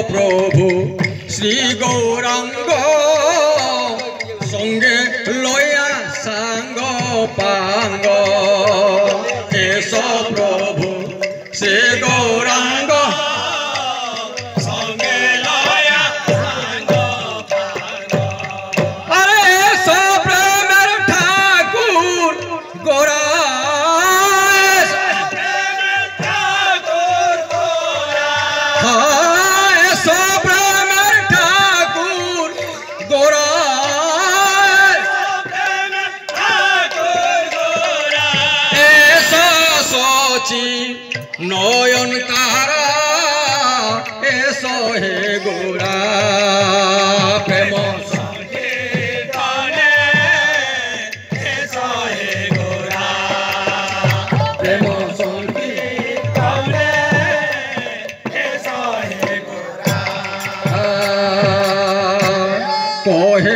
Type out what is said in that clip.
प्रभु श्री गौरांग संगे लया सांग पांग एस प्रभु श्री गौरांग संगे लया सांग पांग अरे सो प्रेमर ठाकुर गोरा नयन तारा एसो हे गोरा प्रेम संकीर्तने एसो हे गोरा प्रेम संकीर्तने एसो हे गोरा कोहे